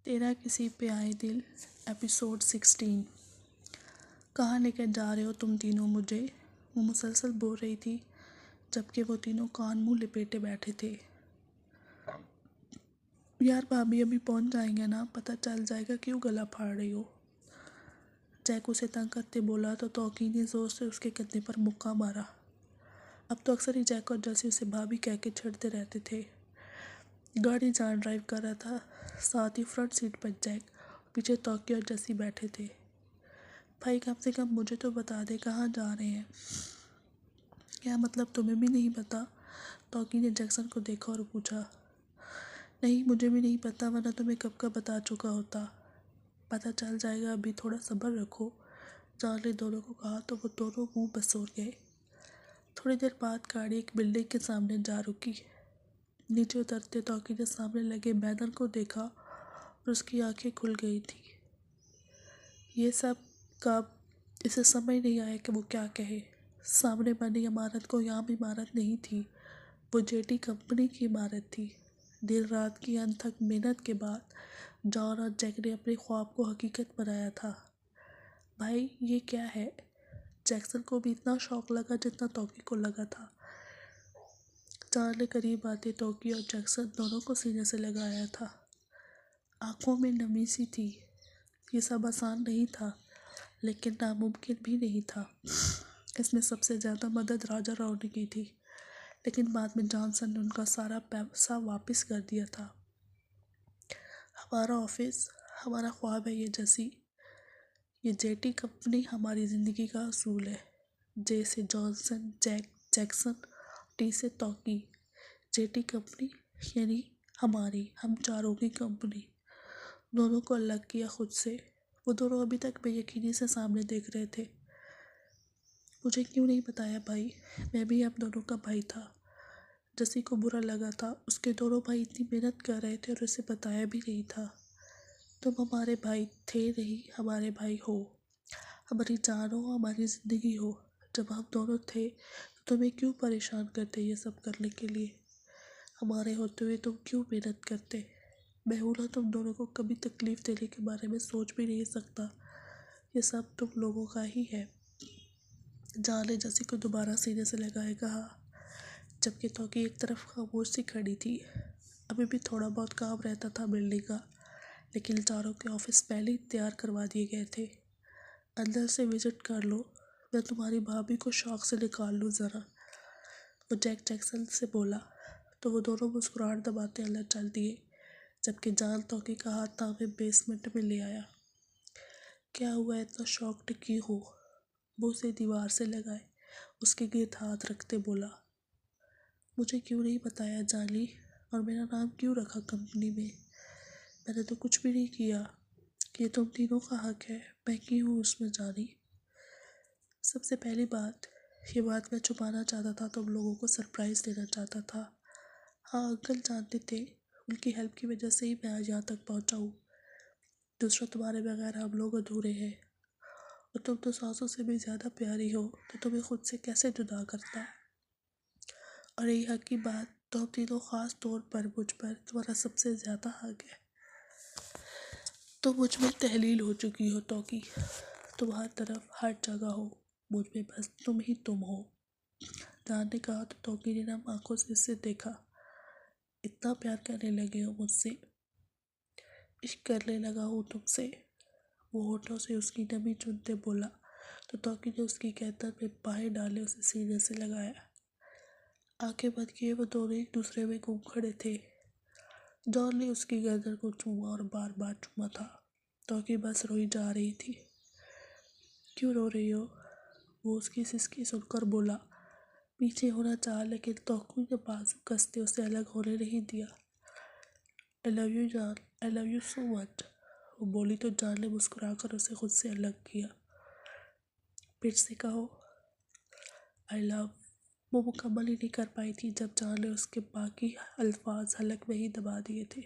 तेरा किसी पे आए दिल एपिसोड 16। कहाँ लेकर जा रहे हो तुम तीनों मुझे? वो मुसलसल बोल रही थी जबकि वो तीनों कान मुंह लिपेटे बैठे थे। यार भाभी अभी पहुंच जाएंगे ना, पता चल जाएगा क्यों गला फाड़ रही हो। जैक उसे तंग करते बोला तो तौकी ने जोर से उसके कंधे पर मुक्का मारा। अब तो अक्सर ही जैक और जैसी उसे भाभी कह के छेड़ते रहते थे। गाड़ी जहाँ ड्राइव कर रहा था, साथ ही फ्रंट सीट पर जैक, पीछे तौकी और जैसी बैठे थे। भाई कम से कम मुझे तो बता दे कहाँ जा रहे हैं। क्या मतलब तुम्हें भी नहीं पता? तौकी ने जैक्सन को देखा और पूछा। नहीं मुझे भी नहीं पता, वरना तुम्हें कब का बता चुका होता। पता चल जाएगा, अभी थोड़ा सब्र रखो, जॉन ने दोनों को कहा तो वो दोनों मुंह बसोर गए। थोड़ी देर बाद गाड़ी एक बिल्डिंग के सामने जा रुकी। नीचे उतरते तौकी ने सामने लगे बैनर को देखा और उसकी आंखें खुल गई थी। ये सब कब? इसे समझ नहीं आया कि वो क्या कहे। सामने बनी इमारत को यहाँ इमारत नहीं थी, वो जेटी कंपनी की इमारत थी। दिन रात की अनथक मेहनत के बाद जॉन और जैक ने अपने ख्वाब को हकीकत बनाया था। भाई ये क्या है? जैक्सन को भी इतना शौक लगा जितना तौकी को लगा था। जॉन ने करीब आते तौकी और जैक्सन दोनों को सीने से लगाया था। आंखों में नमी सी थी। ये सब आसान नहीं था, लेकिन नामुमकिन भी नहीं था। इसमें सबसे ज़्यादा मदद राजा राव ने की थी, लेकिन बाद में जॉनसन ने उनका सारा पैसा वापस कर दिया था। हमारा ऑफिस, हमारा ख्वाब है ये जैसी। ये जेटी कंपनी हमारी ज़िंदगी का असूल है। जे से जॉनसन, जैक्सन, टी से तौकी। जेटी कंपनी यानी हम चारों की कंपनी। दोनों को अलग किया खुद से। वो दोनों अभी तक बेयकीनी से सामने देख रहे थे। मुझे क्यों नहीं बताया भाई? मैं भी आप दोनों का भाई था। जसी को बुरा लगा था, उसके दोनों भाई इतनी मेहनत कर रहे थे और उसे बताया भी नहीं था। तुम हमारे भाई थे नहीं, हमारे भाई हो। हमारी जान हो, हमारी ज़िंदगी हो। जब हम दोनों थे तो तुम्हें क्यों परेशान करते ये सब करने के लिए? हमारे होते हुए तुम क्यों मेहनत करते? मैं हूं ना तुम दोनों को कभी तकलीफ़ देने के बारे में सोच भी नहीं सकता। ये सब तुम लोगों का ही है। जॉन ने जसी को दोबारा सीने से लगाए कहा, जबकि तौकी एक तरफ खामोश सी खड़ी थी। अभी भी थोड़ा बहुत काम रहता था बिल्डिंग का, लेकिन चारों के ऑफिस पहले ही तैयार करवा दिए गए थे। अंदर से विजिट कर लो, मैं तुम्हारी भाभी को शौक से निकाल लूँ ज़रा, वो जैक्सन से बोला। तो वो दोनों मुस्कुराहट दबाते अंदर चल दिए, जबकि जान तौकी का हाथ तामे बेसमेंट में ले आया। क्या हुआ, इतना शॉक्ड क्यों हो? वो उसे दीवार से लगाए उसके गिर्द हाथ रखते बोला। मुझे क्यों नहीं बताया जानी, और मेरा नाम क्यों रखा कंपनी में? मैंने तो कुछ भी नहीं किया। ये तुम तीनों का हक है, मैं क्यों हूँ उसमें जानी? सबसे पहली बात, ये बात मैं छुपाना चाहता था, तुम लोगों को सरप्राइज़ देना चाहता था। हाँ अंकल जानते थे, उनकी हेल्प की वजह से ही मैं आज यहाँ तक पहुँचा हूँ। दूसरा, तुम्हारे बगैर हम लोग अधूरे हैं, और तुम तो सासों से भी ज़्यादा प्यारी हो, तो तुम्हें खुद से कैसे जुदा करता। और यही हक की बात तो हम तीनों ख़ास तौर पर मुझ पर तुम्हारा सबसे ज़्यादा हक है। तो मुझ में तहलील हो चुकी हो तौकी, तुम हर तरफ हर जगह हो, मुझ में बस तुम ही तुम हो। जान ने कहा तो तौकी ने नम आंखों से इससे देखा। इतना प्यार करने लगे हो मुझसे? इश्क करने लगा हूँ तुमसे, वो होठों से उसकी नमी चुनते बोला। तो तौकी ने उसकी गर्दन में बाहें डाले उसे सीने से लगाया। आंखें बंद किए वो दोनों एक दूसरे में घूम खड़े थे। जॉन ने उसकी गर्दन को चूमा और बार बार चूमा था। तौकी बस रोई जा रही थी। क्यों रो रही हो? वो उसकी सिसकी सुनकर बोला। पीछे होना चाहा, लेकिन तौकी ने बाजू कसते उसे अलग होने नहीं दिया। आई लव यू जान, I love you so much, वो बोली तो जान ने मुस्कुराकर उसे खुद से अलग किया। फिर से कहो आई लव। वो मुकम्मल ही नहीं कर पाई थी जब जान ने उसके बाकी अल्फाज हलक में ही दबा दिए थे।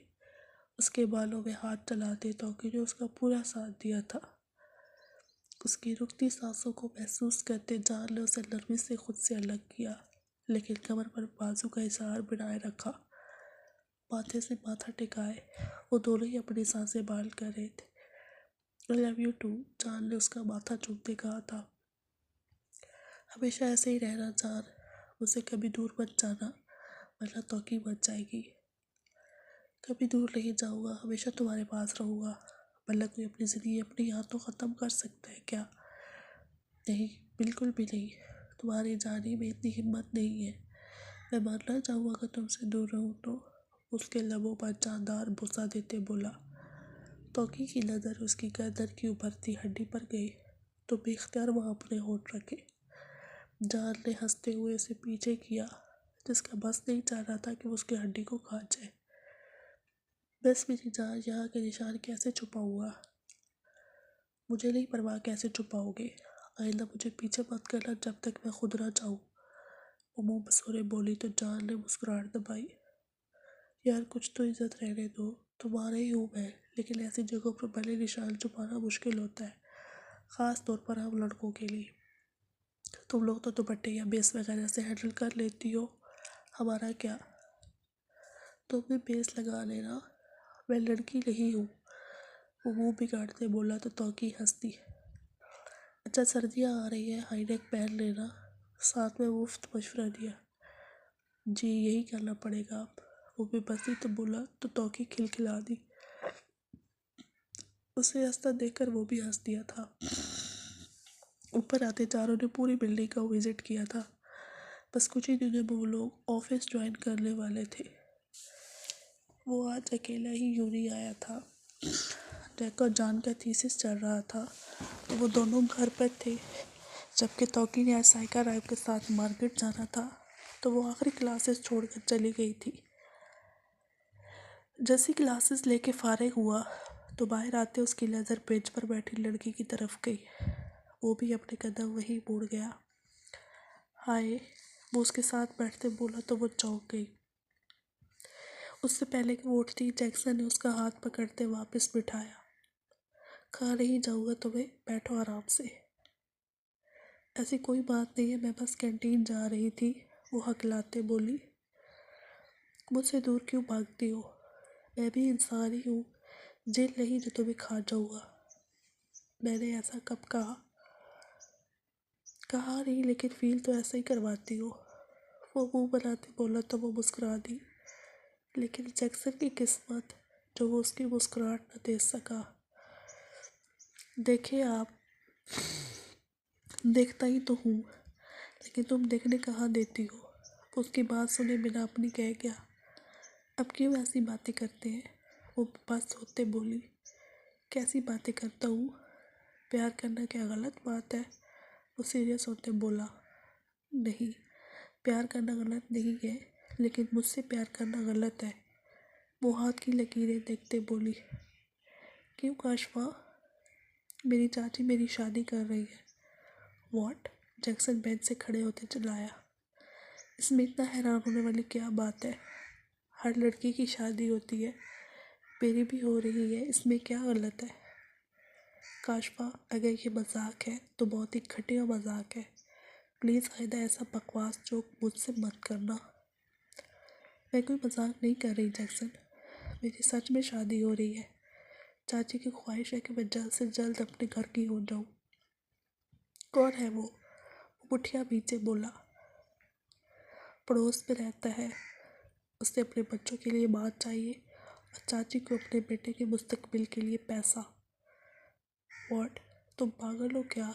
उसके बालों में हाथ चलाते तौकी ने उसका पूरा साथ दिया था। उसकी रुकती सांसों को महसूस करते जान ने उसे नरमी से खुद से अलग किया, लेकिन कमर पर बाजू का इशार बनाए रखा। माथे से माथा टिकाए वो दोनों ही अपनी सांसें बाल कर रहे थे। आई लव यू टू, जान ने उसका माथा चूमते कहा था। हमेशा ऐसे ही रहना जान, मुझसे कभी दूर मत जाना वरना तौकी मच जाएगी। कभी दूर नहीं जाऊँगा, हमेशा तुम्हारे पास रहूँगा। वरना कोई अपनी ज़िंदगी अपने हाथों ख़त्म कर सकता है क्या? नहीं, बिल्कुल भी नहीं। तुम्हारी जाने में इतनी हिम्मत नहीं है। मैं मरना चाहूँ अगर तुमसे दूर रहूँ तो। उसके लबों पर जानदार बुसा देते बोला। तौकी की नज़र उसकी गर्दन की उभरती हड्डी पर गई तो बेख्तियार वहाँ अपने होंठ रखे। जान ने हंसते हुए उसे पीछे किया, जिसका बस नहीं चाह रहा था कि वो उसकी हड्डी को खा जाए। बस मेरी जान, यहाँ के निशान कैसे छुपाऊंगा? मुझे नहीं परवाह कैसे छुपाओगे। आइंदा मुझे पीछे मत करना जब तक मैं खुद ना चाहूँ। वो मुँह बसोरे बोली तो जान ने मुस्कुराहट दबाई। यार कुछ तो इज्जत रहने दो, तुम्हारे ही हूँ मैं, लेकिन ऐसी जगहों पर भले निशान छुपाना मुश्किल होता है, ख़ास तौर पर हम लड़कों के लिए। तुम लोग तो दुपट्टे या बेस वगैरह से हैंडल कर लेती हो, हमारा क्या? तुम भी बेस लगा लेना, मैं लड़की नहीं हूँ। वो मुँह बिगाड़ते बोला तो तौकी हंसती। अच्छा सर्दियाँ आ रही है, हाई नेक पहन लेना। साथ में मुफ्त मशवरा दिया। जी यही करना पड़ेगा आप। वो भी बसी तो बोला तो तौकी खिलखिला दी। उसे हंसता देखकर वो भी हंस दिया था। ऊपर आते चारों ने पूरी बिल्डिंग का विजिट किया था। बस कुछ ही दिनों में वो लोग ऑफिस ज्वाइन करने वाले थे। वो आज अकेला ही यूनी आया था। जैक और जान का थीसिस चल रहा था तो वो दोनों घर पर थे। जबकि तौकी ने आज साइका राइब के साथ मार्केट जाना था तो वो आखिरी क्लासेस छोड़कर चली गई थी। जैसी क्लासेस लेके फारिग हुआ तो बाहर आते उसकी नज़र बेंच पर बैठी लड़की की तरफ गई। वो भी अपने कदम वहीं मोड़ गया। हाय, वो उसके साथ बैठते बोला तो वो चौंक गई। उससे पहले कि वो उठती, जैक्सन ने उसका हाथ पकड़ते वापस बिठाया। कहा नहीं जाऊँगा तुम्हें, बैठो आराम से। ऐसी कोई बात नहीं है, मैं बस कैंटीन जा रही थी, वो हकलाते बोली। मुझसे दूर क्यों भागती हो? मैं भी इंसान ही हूँ, जेल नहीं जो तुम्हें खा जाऊँगा। मैंने ऐसा कब कहा? कहा नहीं, लेकिन फील तो ऐसा ही करवाती हो। वो मुँह बनाते बोला तो वो मुस्कुरा दी। लेकिन जैक्सन की किस्मत जो वो उसकी मुस्कुराहट न देख सका। देखिए आप, देखता ही तो हूँ, लेकिन तुम देखने कहाँ देती हो? उसकी बात सुने बिना अपनी कह गया। अब क्यों ऐसी बातें करते हैं? वो बस होते बोली। कैसी बातें करता हूँ? प्यार करना क्या गलत बात है? वो सीरियस होते बोला। नहीं, प्यार करना गलत नहीं है, लेकिन मुझसे प्यार करना गलत है। वो हाथ की लकीरें देखते बोली। क्यों काशफा? मेरी चाची मेरी शादी कर रही है। व्हाट? जैक्सन बेंच से खड़े होते चिल्लाया। इसमें इतना हैरान होने वाली क्या बात है? हर लड़की की शादी होती है, मेरी भी हो रही है, इसमें क्या गलत है? काशफा, अगर ये मजाक है तो बहुत ही घटिया मजाक है। प्लीज़ आइंदा ऐसा बकवास जोक मुझसे मत करना। मैं कोई मजाक नहीं कर रही जैक्सन, मेरी सच में शादी हो रही है। चाची की ख्वाहिश है कि मैं जल्द से जल्द अपने घर की हो जाऊँ। कौन है वो? मुठिया पीछे बोला। पड़ोस में रहता है, उसे अपने बच्चों के लिए माँ चाहिए और चाची को अपने बेटे के मुस्तकबिल के लिए पैसा। व्हाट? तुम पागल हो क्या?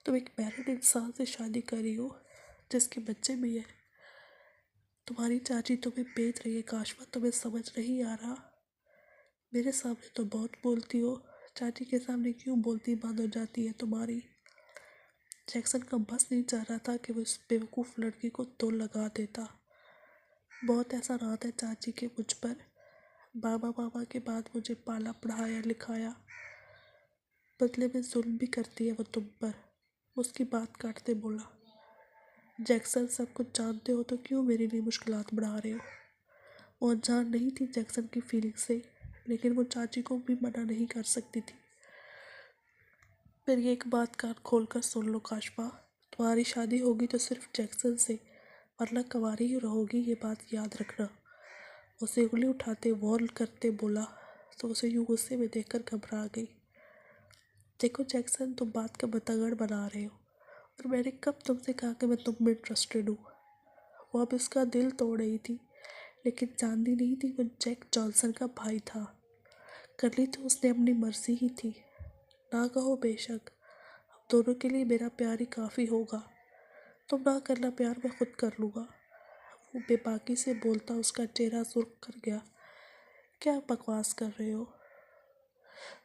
तुम एक मैरिड इंसान से शादी कर रही हो जिसके बच्चे भी हैं। तुम्हारी चाची तुम्हें बेच रही है काशफा, तुम्हें समझ नहीं आ रहा? मेरे सामने तो बहुत बोलती हो, चाची के सामने क्यों बोलती बंद हो जाती है तुम्हारी? जैक्सन का बस नहीं चाह रहा था कि वो इस बेवकूफ़ लड़की को तो लगा देता। बहुत एहसान आता है चाची के मुझ पर। बाबा के बाद मुझे पाला पढ़ाया लिखाया, बदले में जुल्म भी करती है वो तुम पर। उसकी बात काटते बोला। जैक्सन, सब कुछ जानते हो तो क्यों मेरे लिए मुश्किलात बढ़ा रहे हो? वो अनजान नहीं थी जैक्सन की फीलिंग से, लेकिन वो चाची को भी मना नहीं कर सकती थी। फिर ये एक बात कान खोल कर सुन लो काशफा, तुम्हारी शादी होगी तो सिर्फ जैक्सन से, वरना कंवारी ही रहोगी, ये बात याद रखना। उसे उंगली उठाते वार्न करते बोला तो उसे यूं गुस्से में देखकर घबरा गई। देखो जैक्सन, तुम बात का बतागड़ बना रहे हो, और मैंने कब तुमसे कहा कि मैं तुम में इंटरेस्टेड हूँ। वो अब इसका दिल तोड़ रही थी, लेकिन जानती नहीं थी वो जैक जॉनसन का भाई था। करनी तो उसने अपनी मर्जी ही थी। ना कहो बेशक, अब दोनों के लिए मेरा प्यार ही काफ़ी होगा। तुम ना करना प्यार मैं खुद कर लूँगा। वो बेबाकी से बोलता उसका चेहरा सुर्ख कर गया। क्या बकवास कर रहे हो?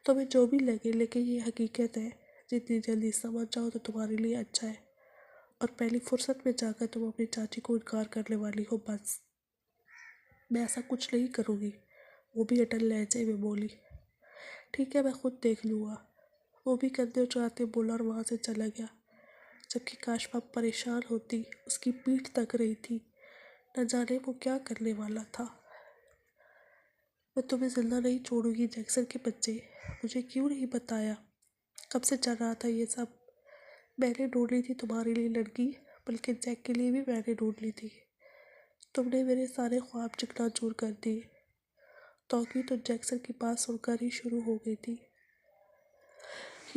तुम्हें जो भी लगे, लेकिन ये हकीकत है। जितनी जल्दी समझ जाओ तो तुम्हारे लिए अच्छा है। और पहली फुर्सत में जाकर तुम अपनी चाची को इनकार करने वाली हो। बस मैं ऐसा कुछ नहीं करूँगी, वो भी अटल लहजे में बोली। ठीक है, मैं खुद देख लूँगा। वो भी कंधे उचकाते बोला और वहाँ से चला गया। जबकि काशफा परेशान होती उसकी पीठ तक रही थी। न जाने वो क्या करने वाला था। मैं तुम्हें जिंदा नहीं छोड़ूंगी जैक्सन के बच्चे। मुझे क्यों नहीं बताया? कब से चल रहा था ये सब? मैंने ढूंढ ली थी तुम्हारे लिए लड़की, बल्कि जैक के लिए भी मैंने ढूंढ ली थी। तुमने मेरे सारे ख्वाब चकनाचूर कर दिए। तौकी तो जैक्सन के पास सुनकर ही शुरू हो गई थी।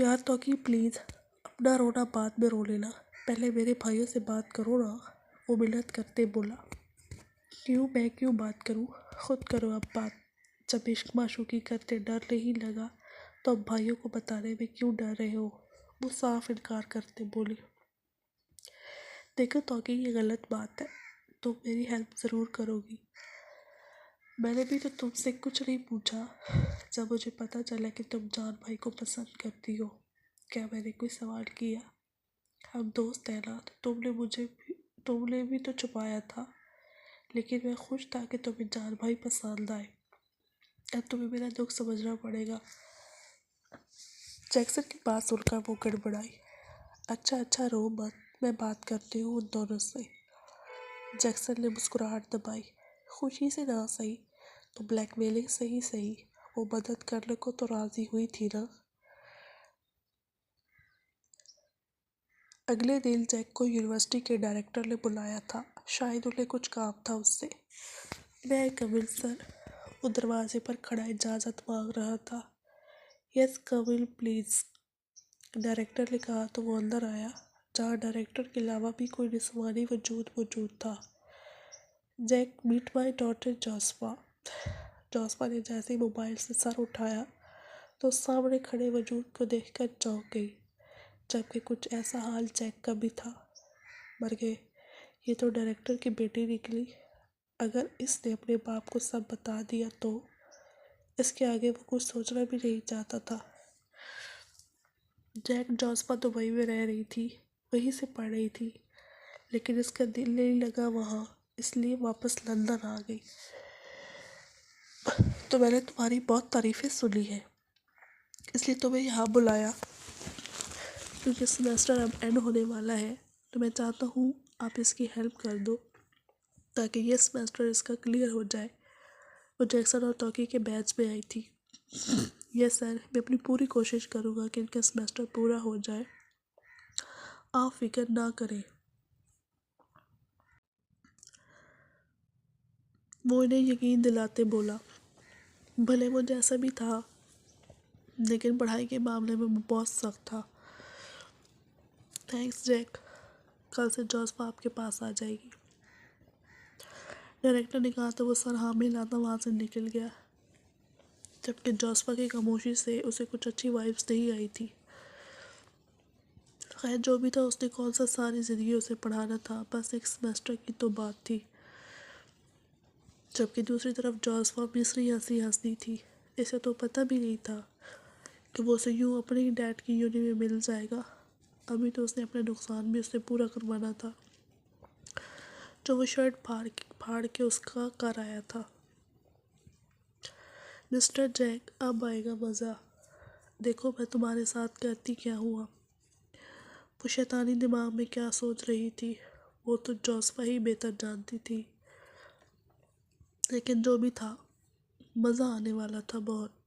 यार तौकी प्लीज़, अपना रोना बाद में रो लेना, पहले मेरे भाइयों से बात करो ना। वो मिन्नत करते बोला। क्यों, मैं क्यों बात करूं? खुद करो अब बात। जब इश्क माशूकी करते डर नहीं लगा तो अब भाइयों को बताने में क्यों डर रहे हो? वो साफ इनकार करते बोली। देखो तौकी, ये गलत बात है। तुम मेरी हेल्प ज़रूर करोगी। मैंने भी तो तुमसे कुछ नहीं पूछा। जब मुझे पता चला कि तुम जान भाई को पसंद करती हो, क्या मैंने कोई सवाल किया? हम दोस्त हैं ना, तो तुमने भी तो छुपाया था। लेकिन मैं खुश था कि तुम्हें जान भाई पसंद आए। अब तुम्हें मेरा दुख समझना पड़ेगा। जैक्सन की बात सुनकर वो गड़बड़ाई। अच्छा रो मत, मैं बात करती हूँ उन दोनों से। जैक्सन ने मुस्कुराहट दबाई। खुशी से ना सही तो ब्लैकमेलिंग से ही सही, वो मदद करने को तो राजी हुई थी ना। अगले दिन जैक को यूनिवर्सिटी के डायरेक्टर ने बुलाया था। शायद उन्हें कुछ काम था उससे। मैं कमिल सर। वो दरवाजे पर खड़ा इजाज़त मांग रहा था। यस कमिल प्लीज़, डायरेक्टर ने कहा तो वो अंदर आया, जहाँ डायरेक्टर के अलावा भी कोई निस्वानी वजूद मौजूद था। Jack, meet my daughter Jospa. Jospa ने जैसे ही मोबाइल से सर उठाया तो सामने खड़े वजूद को देखकर चौंक गई। जबकि कुछ ऐसा हाल जैक का भी था। मर गए, ये तो डायरेक्टर की बेटी निकली। अगर इसने अपने बाप को सब बता दिया तो इसके आगे वो कुछ सोचना भी नहीं चाहता था। जैक जोस्पा दुबई में रह रही थी, वहीं से पढ़ रही थी, लेकिन इसका दिल नहीं लगा वहाँ, इसलिए वापस लंदन आ गई। तो मैंने तुम्हारी बहुत तारीफ़ें सुनी है, इसलिए तुम्हें यहाँ बुलाया। क्योंकि सेमेस्टर अब एंड होने वाला है, तो मैं चाहता हूँ आप इसकी हेल्प कर दो ताकि ये सेमेस्टर इसका क्लियर हो जाए। वो जैक्सन और टॉकी के बैच में आई थी। यस सर, मैं अपनी पूरी कोशिश करूँगा कि इनका सेमेस्टर पूरा हो जाए। आप फिक्र ना करें। वो इन्हें यकीन दिलाते बोला। भले वो जैसा भी था, लेकिन पढ़ाई के मामले में वो बहुत सख्त था। थैंक्स जैक, कल से जोस्पा आपके पास आ जाएगी। डायरेक्टर ने कहा तो वो सर हाँ मिलाता वहाँ से निकल गया। जबकि जोस्पा की खामोशी से उसे कुछ अच्छी वाइब्स नहीं आई थी। खैर जो भी था, उसने कौन सा सारी ज़िंदगी उसे पढ़ाना था, बस एक सेमेस्टर की तो बात थी। जबकि दूसरी तरफ जोस्पा मिस्री हंसी हंसती थी। इसे तो पता भी नहीं था कि वो उसे यूँ अपने ही डैड की यूनि में मिल जाएगा। अभी तो उसने अपना नुकसान भी उससे पूरा करवाना था, जो वो शर्ट फाड़ के उसका कर आया था। मिस्टर जैक, अब आएगा मज़ा। देखो मैं तुम्हारे साथ कहती क्या हुआ। वो शैतानी दिमाग में क्या सोच रही थी, वो तो जोस्पा ही बेहतर जानती थी। लेकिन जो भी था, मज़ा आने वाला था बहुत।